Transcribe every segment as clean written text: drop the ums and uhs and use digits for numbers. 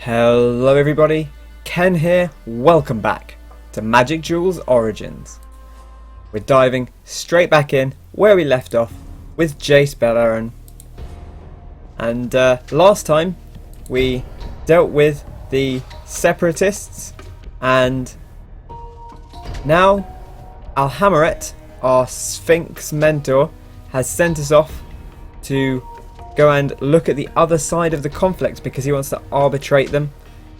Hello everybody, Ken here, welcome back to Magic Duels Origins. We're diving straight back in where we left off with Jace Beleren. And last time we dealt with the Separatists, and now Alhammaret, our Sphinx mentor, has sent us off to go and look at the other side of the conflict because he wants to arbitrate them.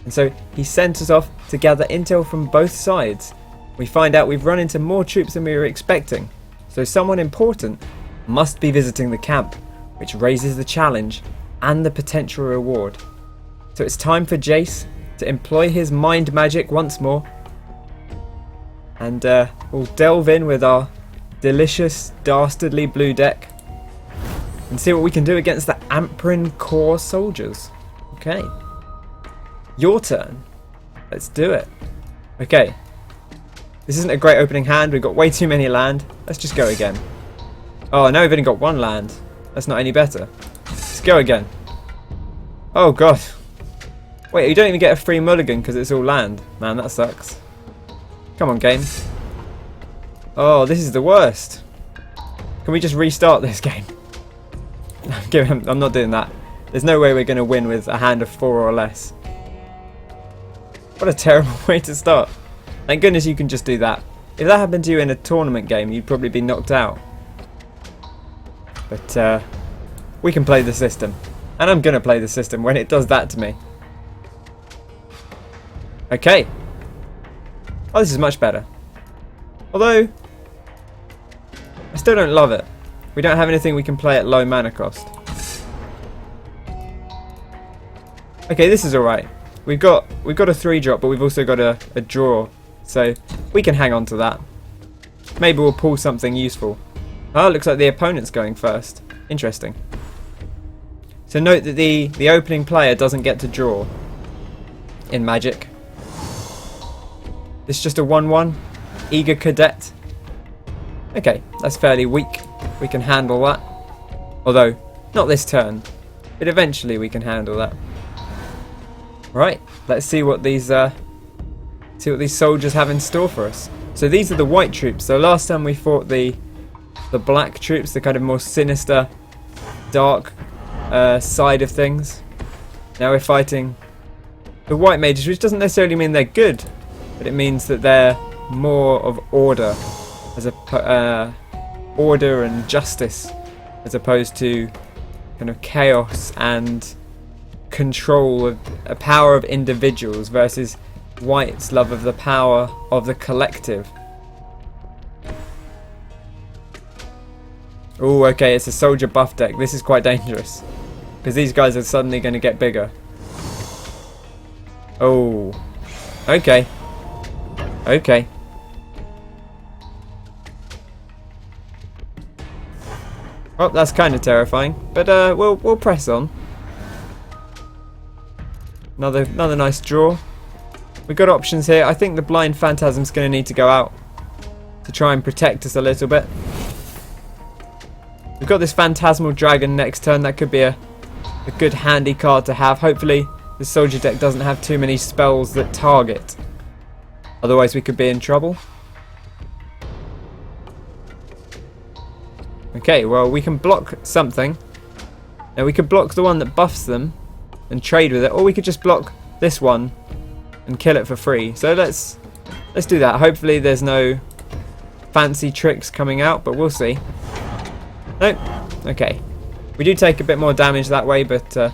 And so he sent us off to gather intel from both sides. We find out we've run into more troops than we were expecting, so someone important must be visiting the camp, which raises the challenge and the potential reward. So it's time for Jace to employ his mind magic once more, and we'll delve in with our delicious dastardly blue deck and see what we can do against the Amprin core soldiers. Okay. Your turn. Let's do it. Okay. This isn't a great opening hand. We've got way too many land. Let's just go again. Oh, now we've only got one land. That's not any better. Let's go again. Oh, God. Wait, you don't even get a free mulligan because it's all land. Man, that sucks. Come on, game. Oh, this is the worst. Can we just restart this game? I'm not doing that. There's no way we're going to win with a hand of 4 or less. What a terrible way to start. Thank goodness you can just do that. If that happened to you in a tournament game, you'd probably be knocked out. But we can play the system. And I'm going to play the system when it does that to me. Okay. Oh, this is much better. Although, I still don't love it. We don't have anything we can play at low mana cost. Okay, this is alright. We've got a 3-drop, but we've also got a draw. So we can hang on to that. Maybe we'll pull something useful. Oh, looks like the opponent's going first. Interesting. So note that the opening player doesn't get to draw in Magic. It's just a 1-1. Eager Cadet. Okay, that's fairly weak. We can handle that. Although, not this turn. But eventually we can handle that. Right, let's see what these soldiers have in store for us. So these are the white troops. So last time we fought the black troops, the kind of more sinister, dark side of things. Now we're fighting the white mages, which doesn't necessarily mean they're good, but it means that they're more of order, order and justice, as opposed to kind of chaos and control of a power of individuals versus white's love of the power of the collective. Oh, okay, it's a soldier buff deck. This is quite dangerous because these guys are suddenly going to get bigger. Oh, okay, okay. Oh, that's kind of terrifying, but we'll press on. Another nice draw. We've got options here. I think the Blind Phantasm's going to need to go out to try and protect us a little bit. We've got this Phantasmal Dragon next turn. That could be a good handy card to have. Hopefully the soldier deck doesn't have too many spells that target. Otherwise we could be in trouble. Okay, well, we can block something. Now we could block the one that buffs them and trade with it, or we could just block this one and kill it for free. So let's do that. Hopefully there's no fancy tricks coming out, but we'll see. Nope. Okay. We do take a bit more damage that way, but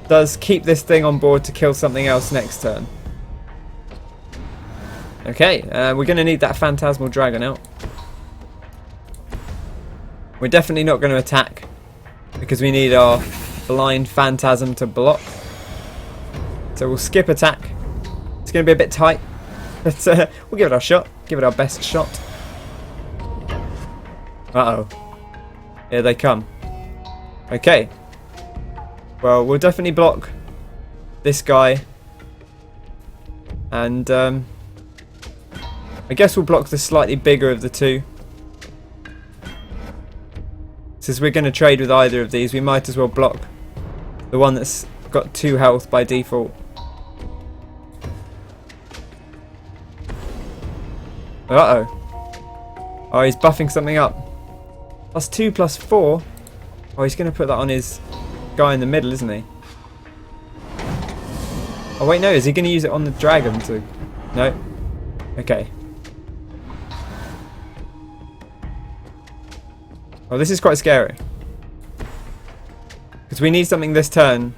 does keep this thing on board to kill something else next turn. Okay, we're going to need that Phantasmal Dragon out. We're definitely not going to attack because we need our Blind Phantasm to block. So we'll skip attack. It's going to be a bit tight, but we'll give it our shot. Give it our best shot. Uh-oh. Here they come. Okay. Well, we'll definitely block this guy. And I guess we'll block the slightly bigger of the two. Since we're going to trade with either of these, we might as well block The one that's got 2 health by default. Uh-oh. Oh, he's buffing something up. +2, +4. Oh, he's going to put that on his guy in the middle, isn't he? Oh, wait, no. Is he going to use it on the dragon to... No. Okay. Oh, this is quite scary. Because we need something this turn,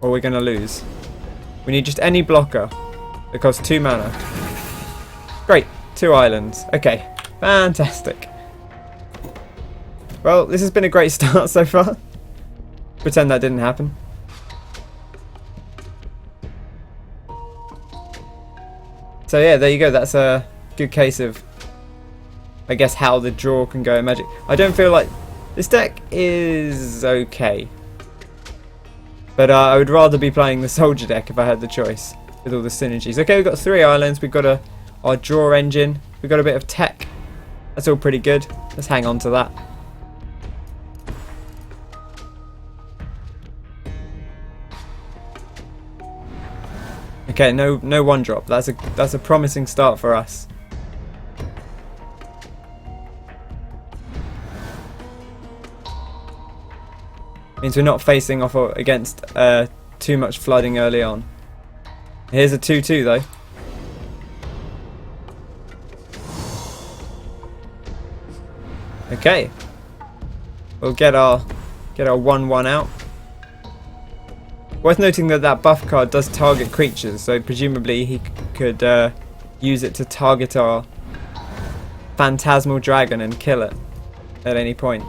or we're going to lose. We need just any blocker that costs 2 mana. Great. 2 islands. Okay. Fantastic. Well, this has been a great start so far. Pretend that didn't happen. So yeah, there you go. That's a good case of, I guess, how the draw can go in Magic. I don't feel like this deck is okay, but I would rather be playing the Soldier deck if I had the choice with all the synergies. Okay, we've got 3 islands. We've got our draw engine. We've got a bit of tech. That's all pretty good. Let's hang on to that. Okay, no 1-drop. That's a promising start for us. Means we're not facing off against too much flooding early on. Here's a 2/2 though. Okay. We'll get our 1/1 out. Worth noting that that buff card does target creatures, so presumably he could use it to target our Phantasmal Dragon and kill it at any point.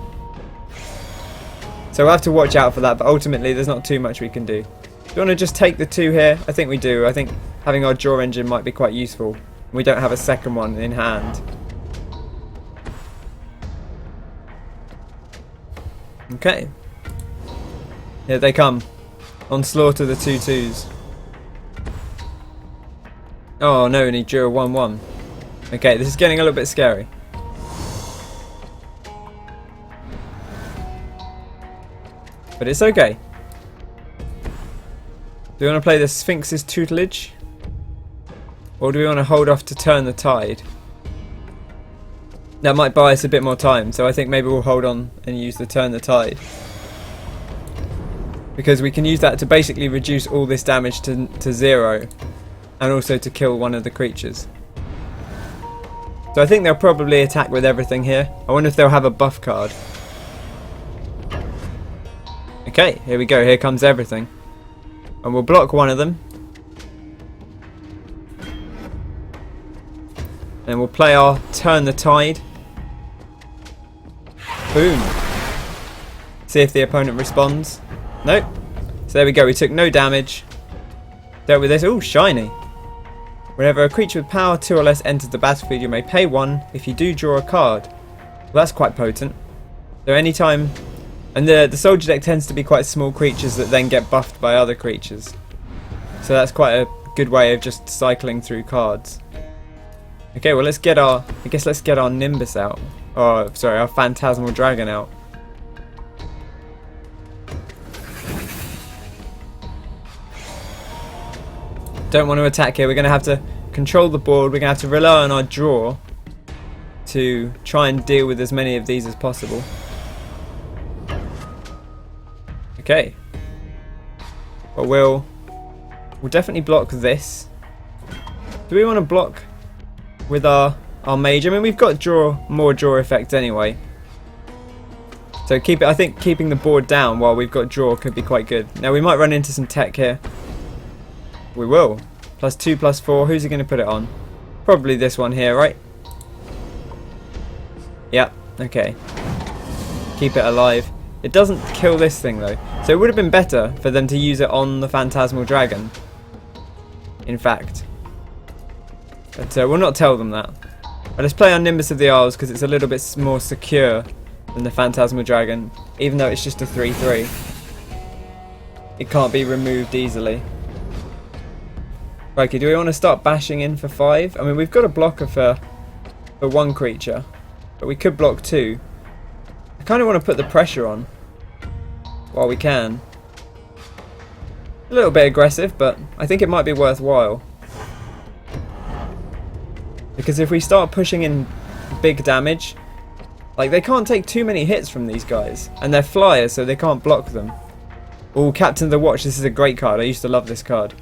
So we'll have to watch out for that, but ultimately there's not too much we can do. Do you want to just take the 2 here? I think we do. I think having our draw engine might be quite useful. We don't have a second one in hand. Okay. Here they come. Onslaught of the 2/2s. Oh no, and he drew a 1/1. Okay, this is getting a little bit scary. But it's okay. Do we want to play the Sphinx's Tutelage? Or do we want to hold off to turn the tide? That might buy us a bit more time, so I think maybe we'll hold on and use the turn the tide. Because we can use that to basically reduce all this damage to 0, and also to kill one of the creatures. So I think they'll probably attack with everything here. I wonder if they'll have a buff card. Okay, here we go. Here comes everything. And we'll block one of them. And we'll play our turn the tide. Boom. See if the opponent responds. Nope. So there we go. We took no damage. Dealt with this. Ooh, shiny. Whenever a creature with power 2 or less enters the battlefield, you may pay 1 if you do draw a card. Well, that's quite potent. So anytime... And the soldier deck tends to be quite small creatures that then get buffed by other creatures. So that's quite a good way of just cycling through cards. Okay, well let's get our... I guess let's get our Nimbus out. Oh, sorry, our Phantasmal Dragon out. Don't want to attack here. We're going to have to control the board. We're going to have to rely on our draw to try and deal with as many of these as possible. Okay. But we'll definitely block this. Do we want to block with our mage? I mean, we've got more draw effect anyway. So I think keeping the board down while we've got draw could be quite good. Now we might run into some tech here. We will. +2, +4. Who's he going to put it on? Probably this one here, right? Yep. Okay. Keep it alive. It doesn't kill this thing though. So it would have been better for them to use it on the Phantasmal Dragon. In fact. But we'll not tell them that. But let's play on Nimbus of the Isles because it's a little bit more secure than the Phantasmal Dragon. Even though it's just a 3/3. It can't be removed easily. Okay, do we want to start bashing in for 5? I mean, we've got a blocker for 1 creature. But we could block 2. I kind of want to put the pressure on while we can. A little bit aggressive, but I think it might be worthwhile. Because if we start pushing in big damage, like, they can't take too many hits from these guys. And they're flyers, so they can't block them. Oh, Captain of the Watch, this is a great card. I used to love this card.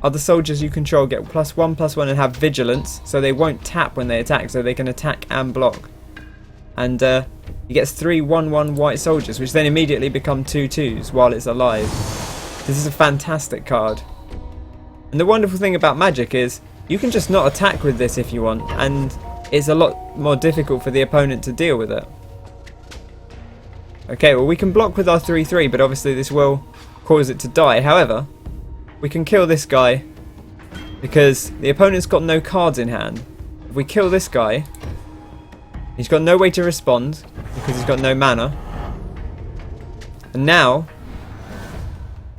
Other soldiers you control get +1/+1 and have vigilance, so they won't tap when they attack, so they can attack and block. And he gets 3 1/1 white soldiers, which then immediately become 2/2s while it's alive. This is a fantastic card. And the wonderful thing about Magic is you can just not attack with this if you want, and it's a lot more difficult for the opponent to deal with it. Okay, well, we can block with our 3/3, but obviously this will cause it to die. However, we can kill this guy because the opponent's got no cards in hand. If we kill this guy, he's got no way to respond because he's got no mana. And now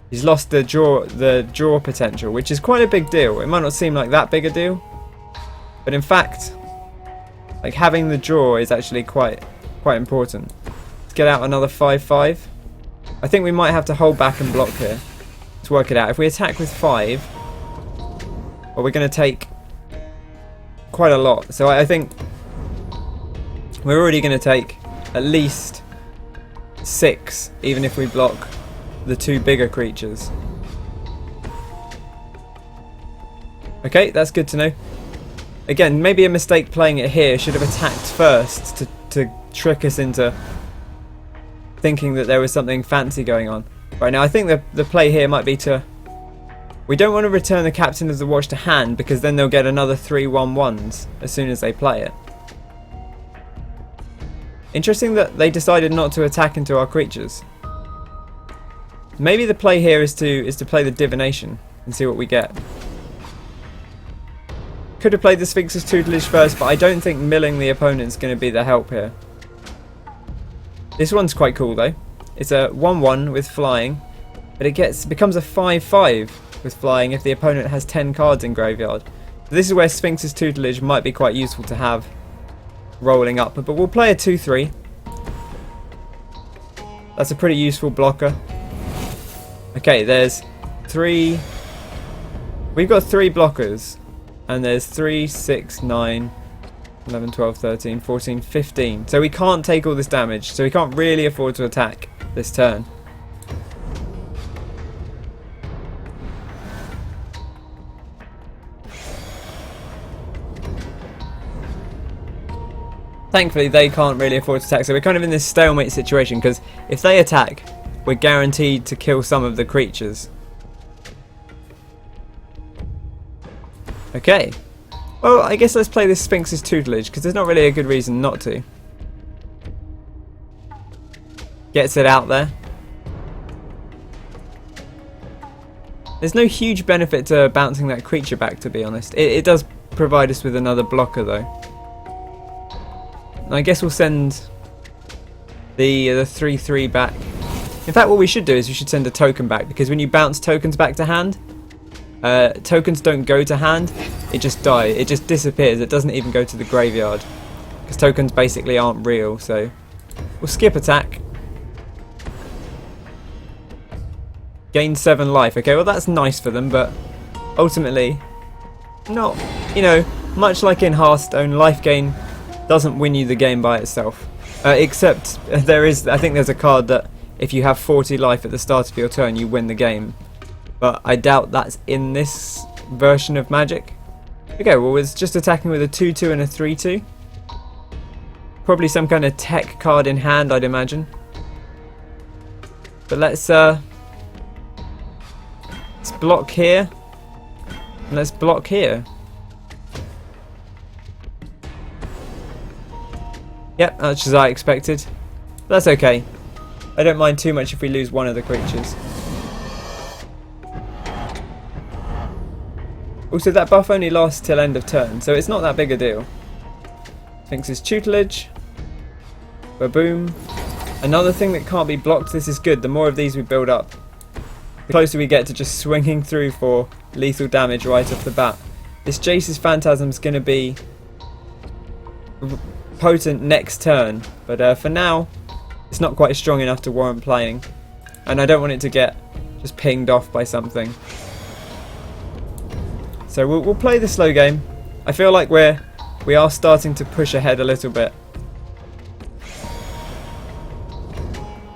he's lost the draw potential, which is quite a big deal. It might not seem like that big a deal, but in fact, like, having the draw is actually quite important. Let's get out another 5/5. I think we might have to hold back and block here. Let's work it out. If we attack with 5, well, we're going to take quite a lot. So I think we're already going to take at least 6, even if we block the 2 bigger creatures. Okay, that's good to know. Again, maybe a mistake playing it here. Should have attacked first to trick us into thinking that there was something fancy going on. Right, now I think the play here might be to... We don't want to return the Captain of the Watch to hand, because then they'll get another 3 1/1s as soon as they play it. Interesting that they decided not to attack into our creatures. Maybe the play here is to play the Divination and see what we get. Could have played the Sphinx's Tutelage first, but I don't think milling the opponent's going to be the help here. This one's quite cool though. It's a 1/1 with flying, but it becomes a 5/5 with flying if the opponent has 10 cards in graveyard. So this is where Sphinx's Tutelage might be quite useful to have rolling up, but we'll play a 2/3. That's a pretty useful blocker. Okay, there's 3. We've got 3 blockers, and there's 3, 6, 9, 11, 12, 13, 14, 15. So we can't take all this damage, so we can't really afford to attack this turn. Thankfully, they can't really afford to attack, so we're kind of in this stalemate situation, because if they attack, we're guaranteed to kill some of the creatures. Okay. Well, I guess let's play this Sphinx's Tutelage, because there's not really a good reason not to. Gets it out there. There's no huge benefit to bouncing that creature back, to be honest. It does provide us with another blocker, though. And I guess we'll send the 3/3 back. In fact, what we should do is we should send a token back, because when you bounce tokens back to hand, tokens don't go to hand, it just dies, it just disappears, it doesn't even go to the graveyard, because tokens basically aren't real. So we'll skip attack. Gain 7 life. Okay, well, that's nice for them, but ultimately not, much like in Hearthstone, life gain doesn't win you the game by itself. Except I think there's a card that if you have 40 life at the start of your turn, you win the game. But I doubt that's in this version of Magic. Okay, well, it's just attacking with a 2/2 and a 3/2. Probably some kind of tech card in hand, I'd imagine. But let's block here. And let's block here. Yep, that's as I expected. That's okay. I don't mind too much if we lose one of the creatures. Also, that buff only lasts till end of turn, so it's not that big a deal. Sphinx's Tutelage. Ba-boom. Another thing that can't be blocked. This is good. The more of these we build up, the closer we get to just swinging through for lethal damage right off the bat. This Jace's Phantasm is going to be potent next turn, but for now it's not quite strong enough to warrant playing, and I don't want it to get just pinged off by something. So we'll play the slow game. I feel like we are starting to push ahead a little bit.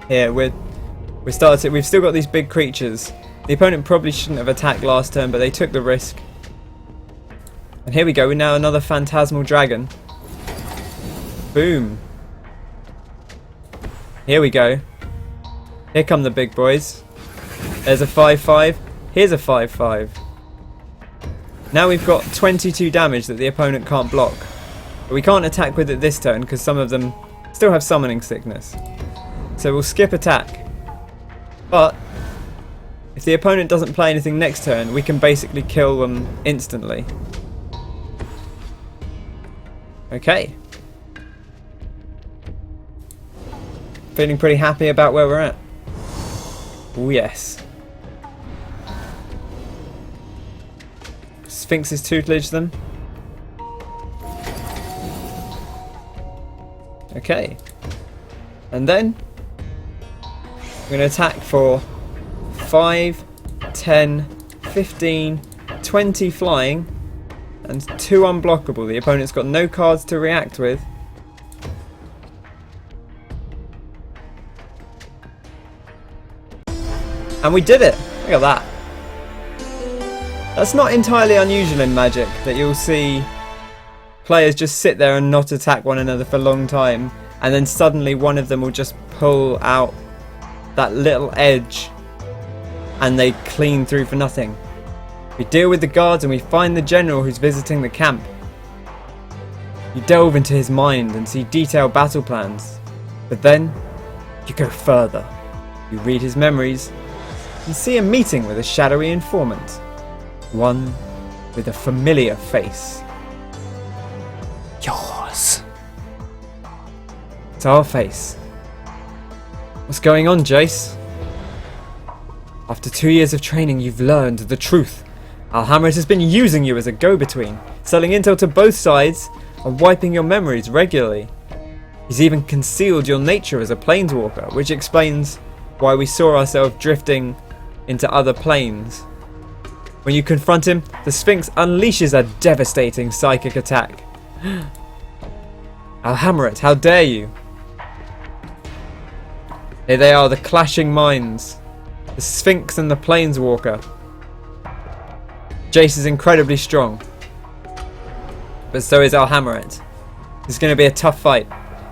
Here we've still got these big creatures. The opponent probably shouldn't have attacked last turn, but they took the risk. And here we go, we're now another phantasmal dragon. Boom. Here we go. Here come the big boys. There's a 5/5. Here's a 5/5. Now we've got 22 damage that the opponent can't block. But we can't attack with it this turn because some of them still have summoning sickness. So we'll skip attack. But if the opponent doesn't play anything next turn, we can basically kill them instantly. Okay. Feeling pretty happy about where we're at. Oh yes. Sphinx's tutelage them. Okay. And then we're going to attack for 5, 10, 15, 20 flying and 2 unblockable. The opponent's got no cards to react with. And we did it! Look at that. That's not entirely unusual in Magic, that you'll see players just sit there and not attack one another for a long time, and then suddenly one of them will just pull out that little edge and they clean through for nothing. We deal with the guards and we find the general who's visiting the camp. You delve into his mind and see detailed battle plans, but then you go further. You read his memories and see a meeting with a shadowy informant. One with a familiar face. Yours. It's our face. What's going on, Jace? After 2 years of training, you've learned the truth. Alhamret has been using you as a go-between, selling intel to both sides and wiping your memories regularly. He's even concealed your nature as a planeswalker, which explains why we saw ourselves drifting into other planes. When you confront him, the Sphinx unleashes a devastating psychic attack. Alhamret, how dare you? Here they are, the clashing minds. The Sphinx and the Planeswalker. Jace is incredibly strong. But so is Alhamret. This is going to be a tough fight.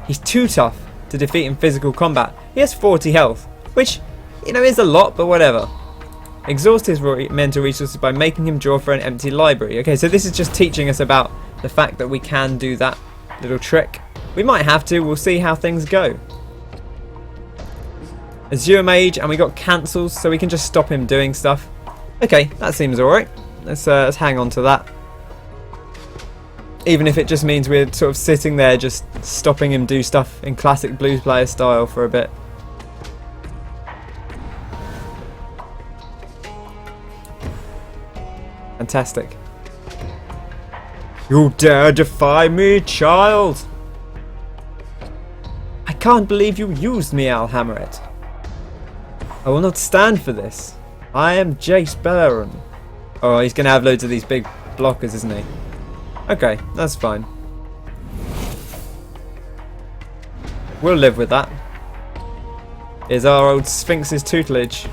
He's too tough to defeat in physical combat. He has 40 health, which, you know, is a lot, but whatever. Exhaust his mental resources by making him draw for an empty library. Okay, so this is just teaching us about the fact that we can do that little trick. We might have to, we'll see how things go. Azure Mage, and we got cancels, so we can just stop him doing stuff. Okay, that seems alright. Let's hang on to that. Even if it just means we're sort of sitting there just stopping him do stuff in classic blues player style for a bit. Fantastic. You dare defy me, child? I can't believe you used me, Alhamret. I will not stand for this. I am Jace Bellerin. Oh, he's going to have loads of these big blockers, isn't he? Okay, that's fine. We'll live with that. Here's our old Sphinx's tutelage.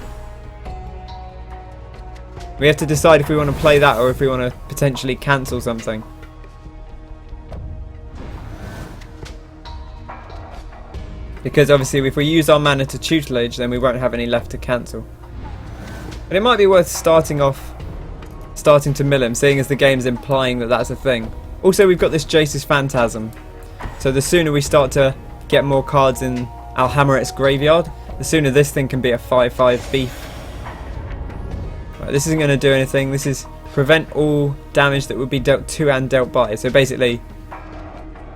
We have to decide if we want to play that or if we want to potentially cancel something. Because obviously if we use our mana to tutelage, then we won't have any left to cancel. But it might be worth starting to mill him, seeing as the game's implying that that's a thing. Also, we've got this Jace's Phantasm. So the sooner we start to get more cards in Alhamret's graveyard, the sooner this thing can be a 5/5 beef. Right, this isn't going to do anything. This is prevent all damage that would be dealt to and dealt by. So basically,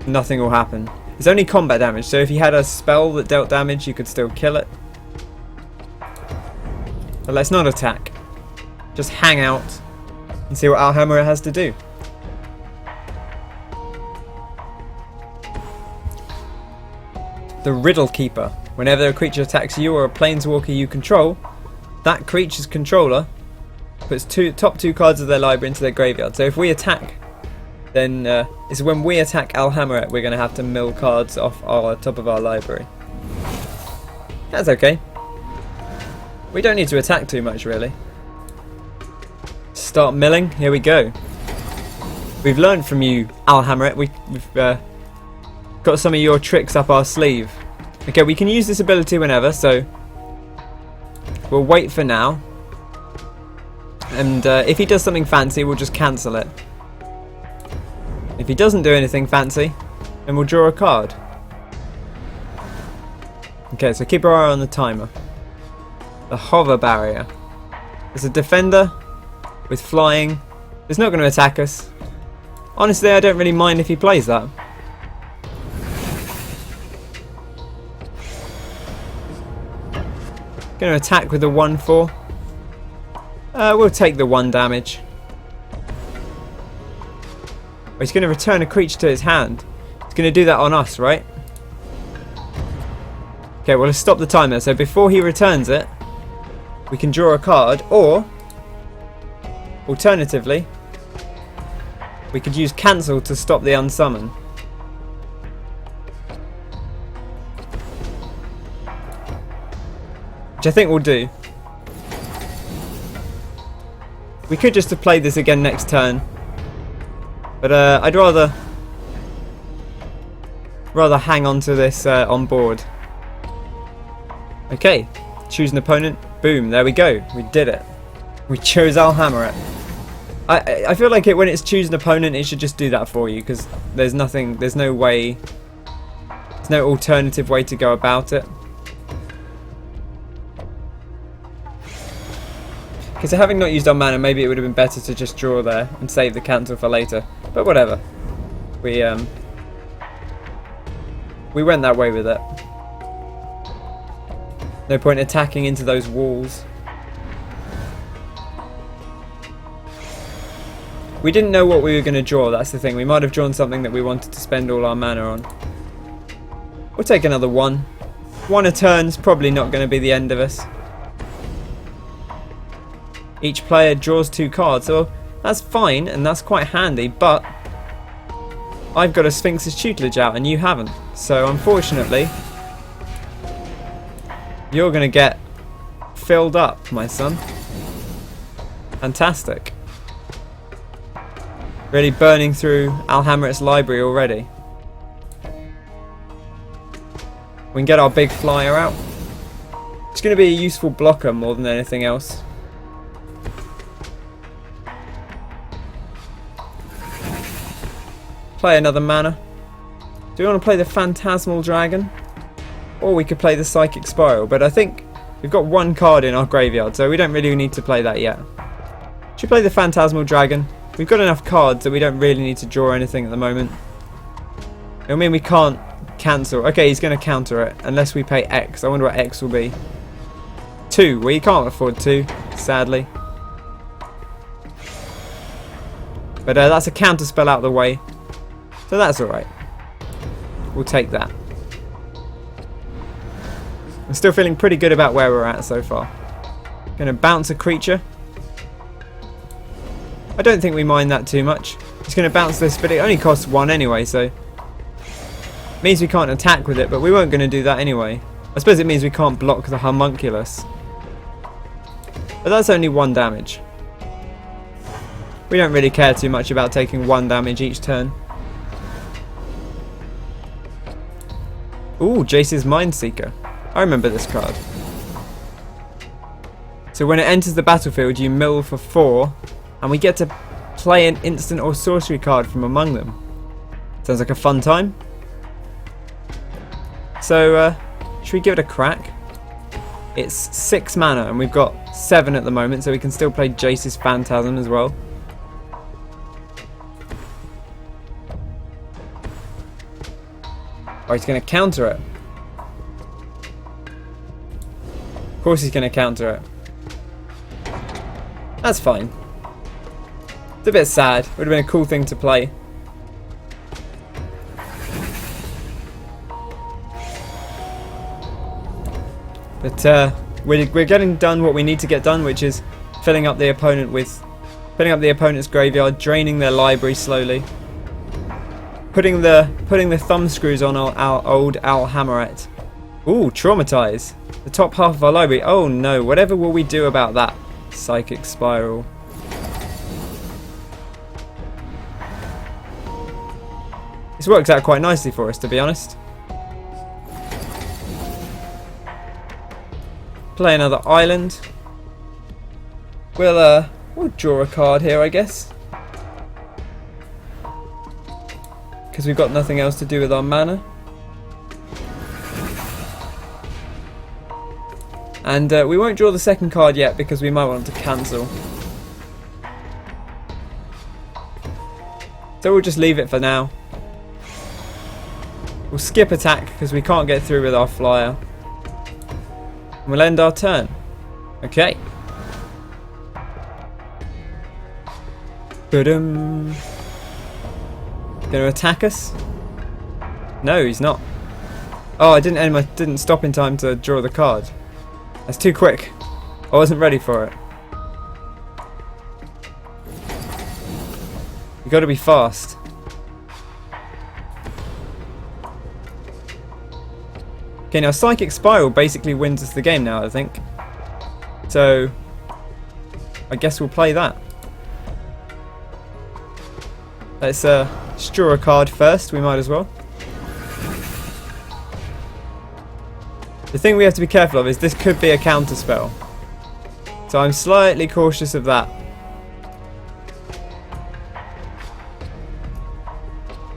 nothing will happen. It's only combat damage, so if you had a spell that dealt damage, you could still kill it. But let's not attack. Just hang out and see what Alhamret has to do. The Riddle Keeper. Whenever a creature attacks you or a planeswalker you control, that creature's controller puts top two cards of their library into their graveyard. So if we attack, then it's when we attack Alhammarret we're going to have to mill cards off our top of our library. That's okay. We don't need to attack too much, really. Start milling. Here we go. We've learned from you, Alhammarret. We've got some of your tricks up our sleeve. Okay, we can use this ability whenever, so we'll wait for now. And if he does something fancy, we'll just cancel it. If he doesn't do anything fancy, then we'll draw a card. Okay, so keep our eye on the timer. The hover barrier. There's a defender with flying. It's not going to attack us. Honestly, I don't really mind if he plays that. Going to attack with a 1/4. We'll take the 1 damage. Oh, he's going to return a creature to his hand. He's going to do that on us, right? Okay, well, let's stop the timer. So before he returns it, we can draw a card, or alternatively, we could use cancel to stop the unsummon. Which I think we'll do. We could just have played this again next turn, but I'd rather hang on to this on board. Okay, choose an opponent. Boom, there we go. We did it. We chose Alhammarret. I feel like when it's choose an opponent, it should just do that for you, because there's no alternative way to go about it. Because having not used our mana, maybe it would have been better to just draw there and save the cancel for later. But whatever. We went that way with it. No point attacking into those walls. We didn't know what we were going to draw, that's the thing. We might have drawn something that we wanted to spend all our mana on. We'll take another 1. 1 a turn's probably not going to be the end of us. Each player draws 2 cards, so that's fine and that's quite handy, but I've got a Sphinx's tutelage out and you haven't. So unfortunately, you're going to get filled up, my son. Fantastic. Really burning through Alhammarret's library already. We can get our big flyer out. It's going to be a useful blocker more than anything else. Play another mana. Do we want to play the Phantasmal Dragon? Or we could play the Psychic Spiral, but I think we've got 1 card in our graveyard, so we don't really need to play that yet. Should play the Phantasmal Dragon. We've got enough cards that we don't really need to draw anything at the moment. It'll mean we can't cancel. Okay, he's going to counter it, unless we pay X. I wonder what X will be. 2. Well, you can't afford 2, sadly. But that's a counter spell out of the way. So that's alright. We'll take that. I'm still feeling pretty good about where we're at so far. Gonna bounce a creature. I don't think we mind that too much. Just gonna bounce this, but it only costs 1 anyway, so means we can't attack with it, but we weren't gonna do that anyway. I suppose it means we can't block the homunculus. But that's only 1 damage. We don't really care too much about taking 1 damage each turn. Ooh, Jace's Mindseeker. I remember this card. So when it enters the battlefield, you mill for 4, and we get to play an instant or sorcery card from among them. Sounds like a fun time. So, should we give it a crack? It's 6 mana, and we've got 7 at the moment, so we can still play Jace's Phantasm as well. Oh, he's going to counter it. Of course he's going to counter it. That's fine. It's a bit sad. Would have been a cool thing to play. But we're getting done what we need to get done, which is filling up the opponent's graveyard, draining their library slowly, putting the thumb screws on our old Al Hammerette. Ooh, traumatize the top half of our library. Oh no! Whatever will we do about that? Psychic Spiral. This works out quite nicely for us, to be honest. Play another island. We'll draw a card here, I guess, because we've got nothing else to do with our mana. And we won't draw the second card yet because we might want to cancel. So we'll just leave it for now. We'll skip attack because we can't get through with our flyer. And we'll end our turn. Okay. Gonna attack us? No, he's not. Oh, I didn't stop in time to draw the card. That's too quick. I wasn't ready for it. You got to be fast. Okay, now Psychic Spiral basically wins us the game now, I think. So I guess we'll play that. Let's draw a card first. We might as well. The thing we have to be careful of is this could be a counter spell, so I'm slightly cautious of that.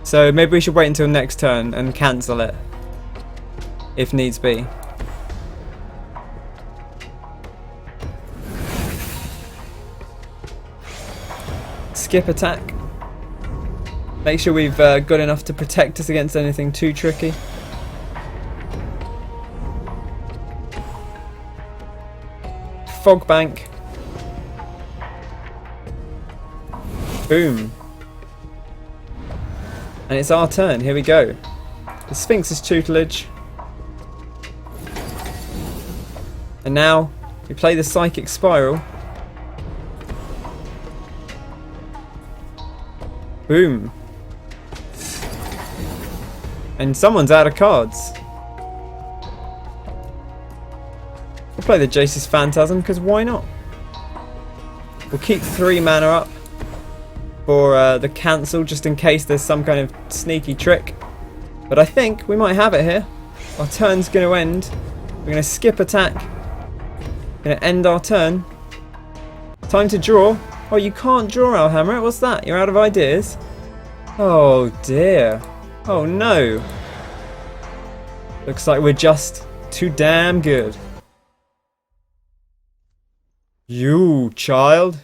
So maybe we should wait until next turn and cancel it if needs be. Skip attack. Make sure we've got enough to protect us against anything too tricky. Fog Bank. Boom. And it's our turn. Here we go. The Sphinx's tutelage. And now we play the Psychic Spiral. Boom. And someone's out of cards. We'll play the Jace's Phantasm, because why not? We'll keep 3 mana up for the cancel, just in case there's some kind of sneaky trick. But I think we might have it here. Our turn's going to end. We're going to skip attack. Going to end our turn. Time to draw. Oh, you can't draw, Alhammer. What's that? You're out of ideas? Oh dear. Oh no. Looks like we're just too damn good. You, child.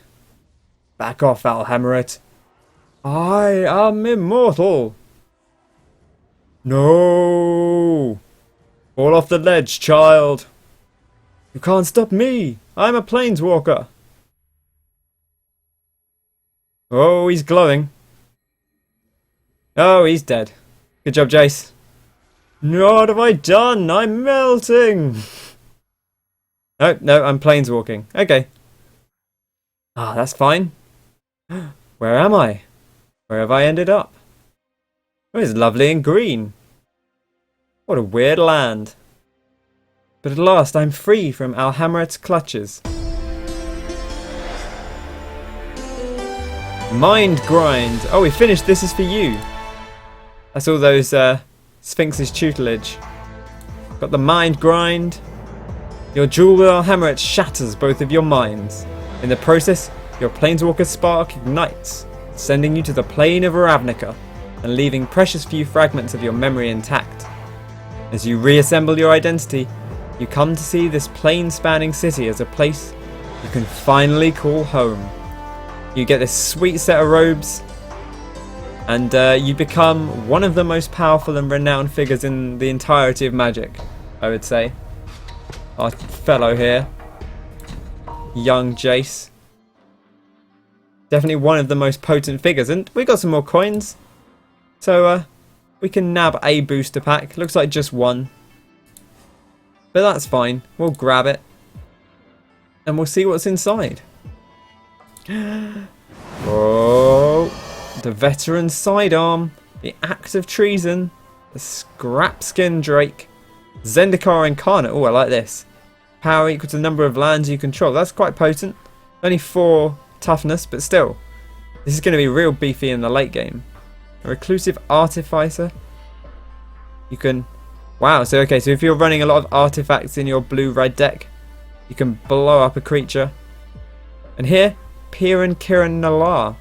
Back off, Alhammerit. I am immortal. No. Fall off the ledge, child. You can't stop me. I'm a planeswalker. Oh, he's glowing. Oh, he's dead. Good job, Jace. What have I done? I'm melting. Oh, no, I'm planeswalking. Okay. Ah, that's fine. Where am I? Where have I ended up? Oh, it's lovely and green. What a weird land. But at last, I'm free from Alhammerit's clutches. Mind Grind. Oh, we finished This Is For You. That's all those Sphinx's tutelage. Got the Mind Grind. Your duel with Alhammerit shatters both of your minds. In the process, your Planeswalker spark ignites, sending you to the plane of Ravnica and leaving precious few fragments of your memory intact. As you reassemble your identity, you come to see this plane-spanning city as a place you can finally call home. You get this sweet set of robes, and you become one of the most powerful and renowned figures in the entirety of Magic, I would say. Our fellow here, young Jace. Definitely one of the most potent figures, and we got some more coins, so we can nab a booster pack. Looks like just one, but that's fine. We'll grab it. and we'll see what's inside. Whoa! The veteran sidearm, the axe of treason, the scrap skin drake, Zendikar incarnate. Oh, I like this. Power equal to the number of lands you control. That's quite potent. Only 4 toughness, but still. This is going to be real beefy in the late game. A reclusive artificer. You can... Wow, so okay, so if you're running a lot of artifacts in your blue-red deck, you can blow up a creature. And here, Piran Kiran Nalar.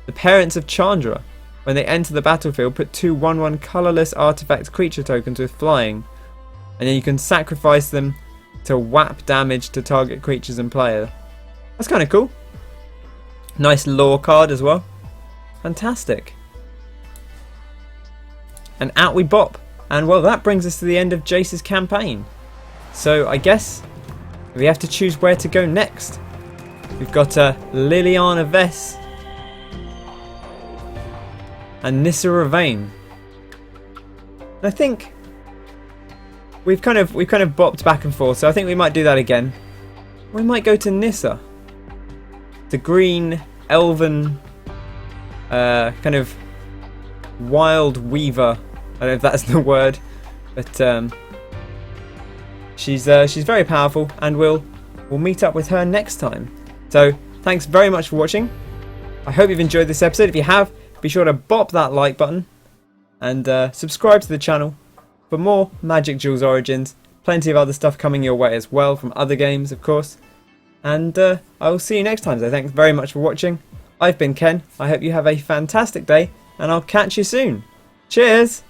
The parents of Chandra. When they enter the battlefield, put 2 1/1 colourless artifact creature tokens with flying. And then you can sacrifice them to whap damage to target creatures and player. That's kind of cool. Nice lore card as well. Fantastic. And out we bop. And well, that brings us to the end of Jace's campaign. So I guess we have to choose where to go next. We've got Liliana Vess and Nissa Ravane. And I think we've kind of bopped back and forth, so I think we might do that again. We might go to Nissa, the green elven kind of wild weaver. I don't know if that's the word, but she's very powerful, and we'll meet up with her next time. So thanks very much for watching. I hope you've enjoyed this episode. If you have, be sure to bop that like button and subscribe to the channel for more Magic Duels Origins. Plenty of other stuff coming your way as well from other games, of course. And I will see you next time. So thanks very much for watching. I've been Ken. I hope you have a fantastic day, and I'll catch you soon. Cheers!